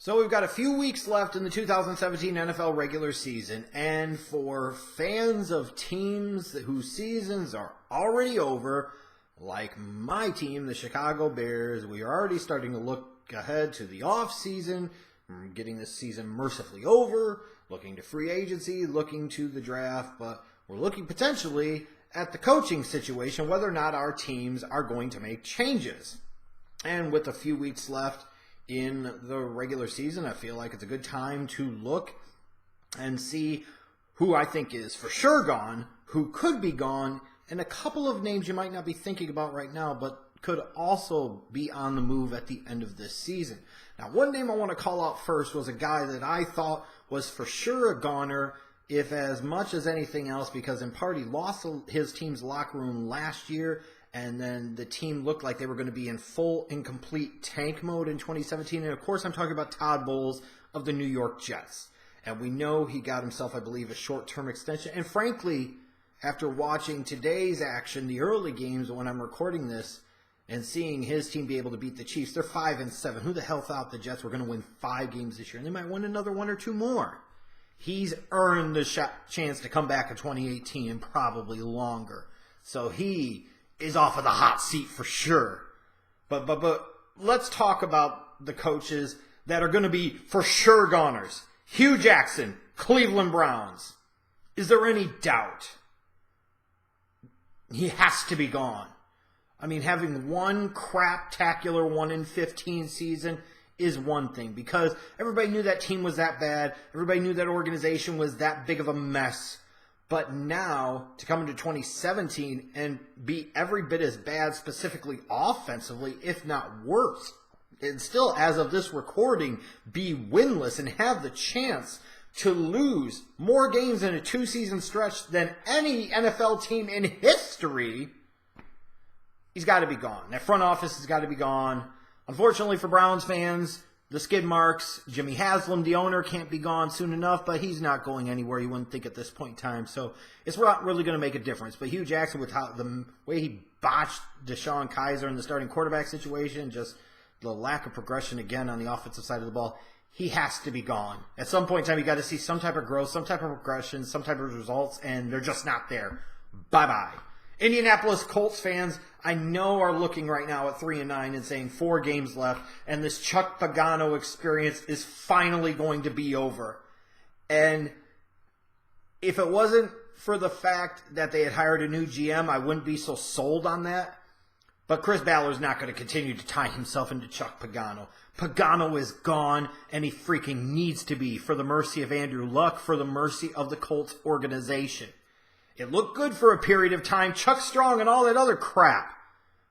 So we've got a few weeks left in the 2017 NFL regular season, and for fans of teams whose seasons are already over, like my team, the Chicago Bears, we are already starting to look ahead to the off season, getting this season mercifully over, looking to free agency, looking to the draft, but we're looking potentially at the coaching situation, whether or not our teams are going to make changes. And with a few weeks left in the regular season, I feel like it's a good time to look and see who I think is for sure gone, who could be gone, and a couple of names you might not be thinking about right now, but could also be on the move at the end of this season. Now, one name I want to call out first was a guy that I thought was for sure a goner, if as much as anything else, because in part he lost his team's locker room last year, and then the team looked like they were going to be in full and complete tank mode in 2017. And of course, I'm talking about Todd Bowles of the New York Jets. And we know he got himself, I believe, a short-term extension. And frankly, after watching today's action, the early games when I'm recording this, and seeing his team be able to beat the Chiefs, they're 5-7. Who the hell thought the Jets were going to win 5 games this year? And they might win another 1 or 2 more. He's earned the chance to come back in 2018 and probably longer. So he is off of the hot seat for sure. But let's talk about the coaches that are going to be for sure goners. Hue Jackson, Cleveland Browns. Is there any doubt? He has to be gone. I mean, having one craptacular 1-15 season is one thing, because everybody knew that team was that bad. Everybody knew that organization was that big of a mess. But now, to come into 2017 and be every bit as bad, specifically offensively, if not worse, and still, as of this recording, be winless and have the chance to lose more games in a 2-season stretch than any NFL team in history, he's got to be gone. That front office has got to be gone. Unfortunately for Browns fans, the skid marks, Jimmy Haslam, the owner, can't be gone soon enough, but he's not going anywhere, you wouldn't think at this point in time. So it's not really going to make a difference. But Hue Jackson, with the way he botched Deshaun Kaiser in the starting quarterback situation, just the lack of progression again on the offensive side of the ball, he has to be gone. At some point in time, you got to see some type of growth, some type of progression, some type of results, and they're just not there. Bye-bye. Indianapolis Colts fans, I know, are looking right now at 3-9 and saying 4 games left, and this Chuck Pagano experience is finally going to be over. And if it wasn't for the fact that they had hired a new GM, I wouldn't be so sold on that. But Chris Ballard's not going to continue to tie himself into Chuck Pagano. Pagano is gone, and he freaking needs to be, for the mercy of Andrew Luck, for the mercy of the Colts organization. It looked good for a period of time, Chuck Strong and all that other crap.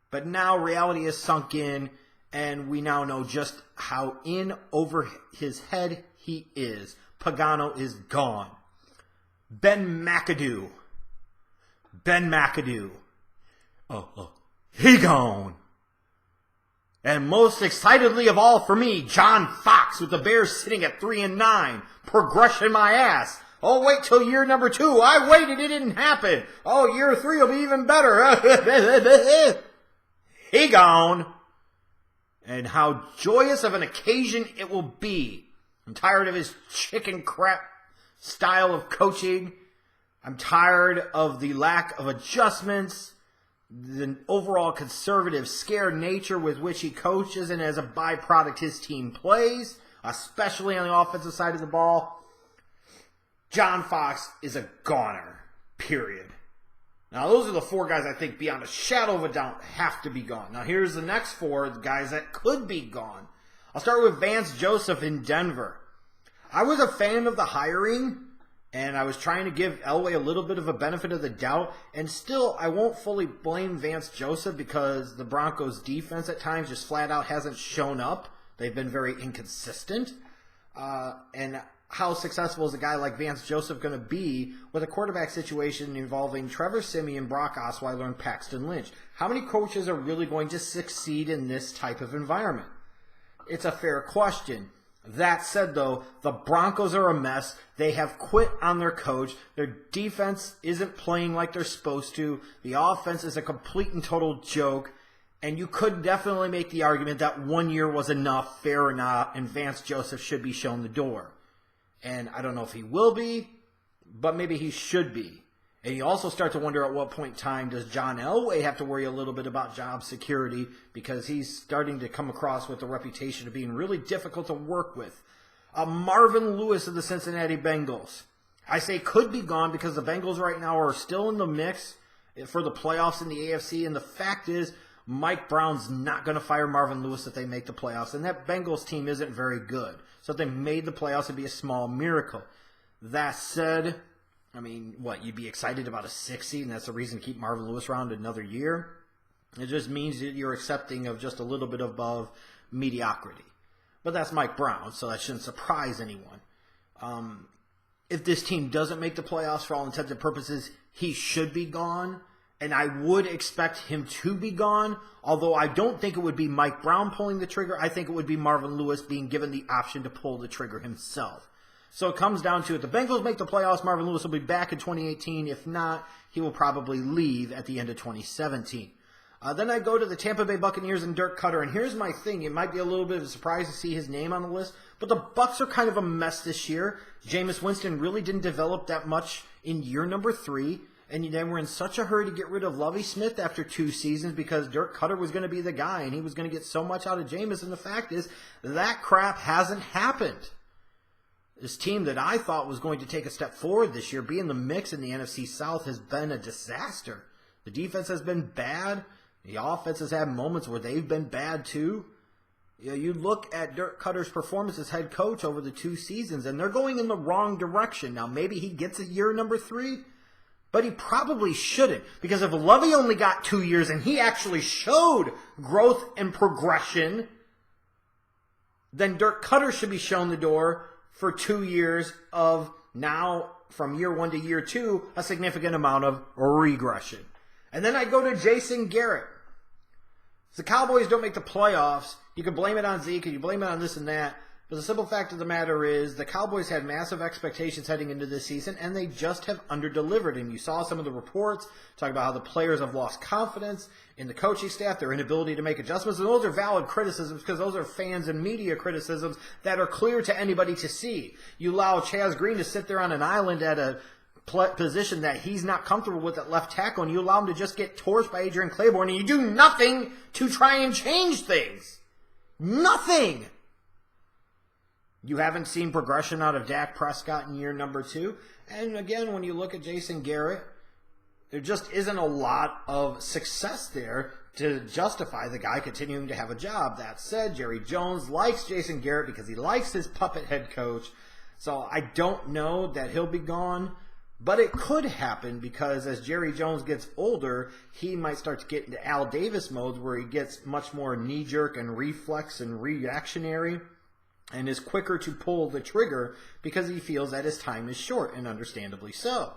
But now reality has sunk in, and we now know just how in over his head he is. Pagano is gone. Ben McAdoo. He gone. And most excitedly of all for me, John Fox, with the Bears sitting at 3-9. Progression my ass. Oh, wait till year number 2. I waited, it didn't happen. Oh, year 3 will be even better. He gone. And how joyous of an occasion it will be. I'm tired of his chicken crap style of coaching. I'm tired of the lack of adjustments, the overall conservative, scared nature with which he coaches, and as a byproduct his team plays, especially on the offensive side of the ball. John Fox is a goner, period. Now, those are the 4 guys I think beyond a shadow of a doubt have to be gone. Now, here's the next 4 guys that could be gone. I'll start with Vance Joseph in Denver. I was a fan of the hiring, and I was trying to give Elway a little bit of a benefit of the doubt. And still, I won't fully blame Vance Joseph because the Broncos' defense at times just flat out hasn't shown up. They've been very inconsistent. And how successful is a guy like Vance Joseph going to be with a quarterback situation involving Trevor Siemian, Brock Osweiler, and Paxton Lynch? How many coaches are really going to succeed in this type of environment? It's a fair question. That said, though, the Broncos are a mess. They have quit on their coach. Their defense isn't playing like they're supposed to. The offense is a complete and total joke. And you could definitely make the argument that 1 year was enough, fair enough, and Vance Joseph should be shown the door. And I don't know if he will be, but maybe he should be. And you also start to wonder at what point in time does John Elway have to worry a little bit about job security, because he's starting to come across with a reputation of being really difficult to work with. Marvin Lewis of the Cincinnati Bengals. I say could be gone because the Bengals right now are still in the mix for the playoffs in the AFC. And the fact is, Mike Brown's not going to fire Marvin Lewis if they make the playoffs. And that Bengals team isn't very good. So if they made the playoffs, it'd be a small miracle. That said, I mean, what, you'd be excited about a 6 seed, and that's the reason to keep Marvin Lewis around another year? It just means that you're accepting of just a little bit above mediocrity. But that's Mike Brown, so that shouldn't surprise anyone. If this team doesn't make the playoffs for all intents and purposes, he should be gone. And I would expect him to be gone, although I don't think it would be Mike Brown pulling the trigger. I think it would be Marvin Lewis being given the option to pull the trigger himself. So it comes down to, if the Bengals make the playoffs, Marvin Lewis will be back in 2018. If not, he will probably leave at the end of 2017. Then I go to the Tampa Bay Buccaneers and Dirk Koetter. And here's my thing. It might be a little bit of a surprise to see his name on the list, but the Bucs are kind of a mess this year. Jameis Winston really didn't develop that much in year number 3. And then we're in such a hurry to get rid of Lovie Smith after 2 seasons because Dirk Koetter was going to be the guy and he was going to get so much out of Jameis. And the fact is, that crap hasn't happened. This team that I thought was going to take a step forward this year, be in the mix in the NFC South, has been a disaster. The defense has been bad. The offense has had moments where they've been bad too. You look at Dirk Koetter's performance as head coach over the 2 seasons, and they're going in the wrong direction. Now, maybe he gets a year number 3. But he probably shouldn't, because if Lovey only got 2 years and he actually showed growth and progression, then Dirk Koetter should be shown the door for 2 years of, now from year 1 to year 2, a significant amount of regression. And then I go to Jason Garrett. If the Cowboys don't make the playoffs, you can blame it on Zeke and you blame it on this and that. But the simple fact of the matter is the Cowboys had massive expectations heading into this season, and they just have underdelivered. And you saw some of the reports talking about how the players have lost confidence in the coaching staff, their inability to make adjustments. And those are valid criticisms because those are fans and media criticisms that are clear to anybody to see. You allow Chaz Green to sit there on an island at a position that he's not comfortable with at left tackle, and you allow him to just get torched by Adrian Claiborne, and you do nothing to try and change things. Nothing. You haven't seen progression out of Dak Prescott in year number 2. And again, when you look at Jason Garrett, there just isn't a lot of success there to justify the guy continuing to have a job. That said, Jerry Jones likes Jason Garrett because he likes his puppet head coach. So I don't know that he'll be gone, but it could happen because as Jerry Jones gets older, he might start to get into Al Davis mode where he gets much more knee-jerk and reflex and reactionary, and is quicker to pull the trigger because he feels that his time is short, and understandably so.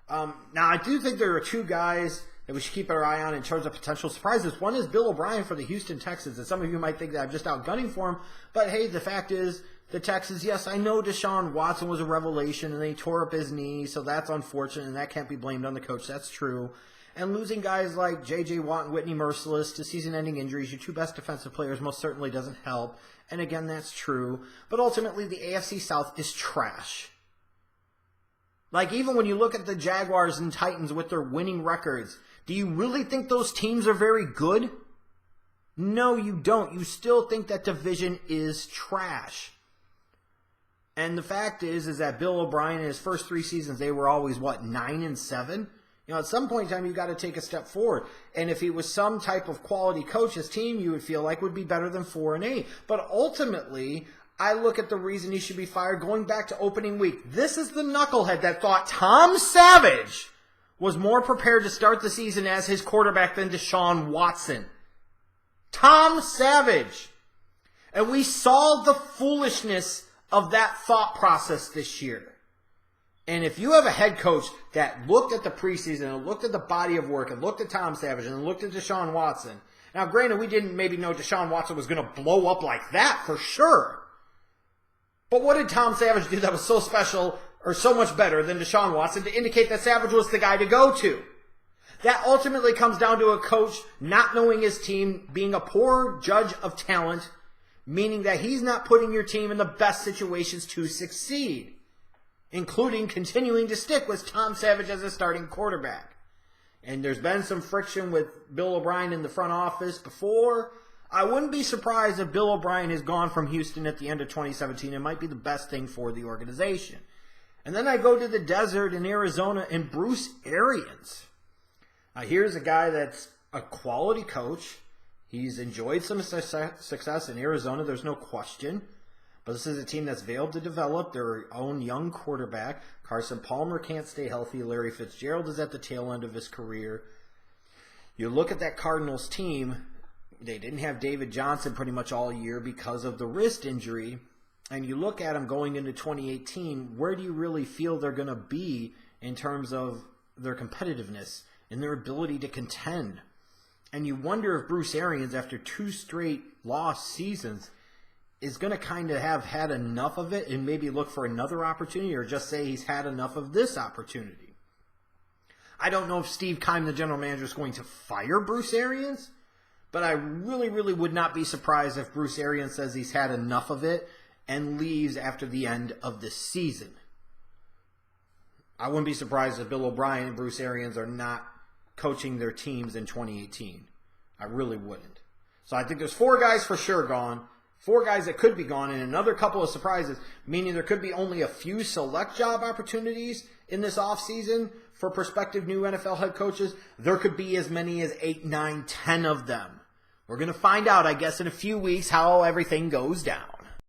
Now, I do think there are 2 guys that we should keep our eye on in terms of potential surprises. One is Bill O'Brien for the Houston Texans, and some of you might think that I'm just out gunning for him, but hey, the fact is, the Texans, yes, I know Deshaun Watson was a revelation, and they tore up his knee, so that's unfortunate, and that can't be blamed on the coach, that's true. And losing guys like J.J. Watt and Whitney Merciless to season-ending injuries, your 2 best defensive players, most certainly doesn't help. And again, that's true. But ultimately, the AFC South is trash. Like, even when you look at the Jaguars and Titans with their winning records, do you really think those teams are very good? No, you don't. You still think that division is trash. And the fact is that Bill O'Brien, in his first 3 seasons, they were always, 9-7? You know, at some point in time, you've got to take a step forward. And if he was some type of quality coach, his team, you would feel like would be better than 4-8. But ultimately, I look at the reason he should be fired going back to opening week. This is the knucklehead that thought Tom Savage was more prepared to start the season as his quarterback than Deshaun Watson. Tom Savage. And we saw the foolishness of that thought process this year. And if you have a head coach that looked at the preseason and looked at the body of work and looked at Tom Savage and looked at Deshaun Watson. Now, granted, we didn't maybe know Deshaun Watson was going to blow up like that for sure. But what did Tom Savage do that was so special or so much better than Deshaun Watson to indicate that Savage was the guy to go to? That ultimately comes down to a coach not knowing his team, being a poor judge of talent, meaning that he's not putting your team in the best situations to succeed, including continuing to stick with Tom Savage as a starting quarterback. And there's been some friction with Bill O'Brien in the front office before. I wouldn't be surprised if Bill O'Brien has gone from Houston at the end of 2017. It might be the best thing for the organization. And then I go to the desert in Arizona and Bruce Arians. Here's a guy that's a quality coach. He's enjoyed some success in Arizona, there's no question. But this is a team that's failed to develop their own young quarterback. Carson Palmer can't stay healthy. Larry Fitzgerald is at the tail end of his career. You look at that Cardinals team, they didn't have David Johnson pretty much all year because of the wrist injury. And you look at them going into 2018, where do you really feel they're going to be in terms of their competitiveness and their ability to contend? And you wonder if Bruce Arians, after 2 straight lost seasons, is going to kind of have had enough of it and maybe look for another opportunity, or just say he's had enough of this opportunity. I don't know if Steve Keim, the general manager, is going to fire Bruce Arians, but I really, really would not be surprised if Bruce Arians says he's had enough of it and leaves after the end of the season. I wouldn't be surprised if Bill O'Brien and Bruce Arians are not coaching their teams in 2018. I really wouldn't. So I think there's 4 guys for sure gone, 4 guys that could be gone, and another couple of surprises, meaning there could be only a few select job opportunities in this offseason for prospective new NFL head coaches. There could be as many as 8, 9, 10 of them. We're going to find out, I guess, in a few weeks how everything goes down.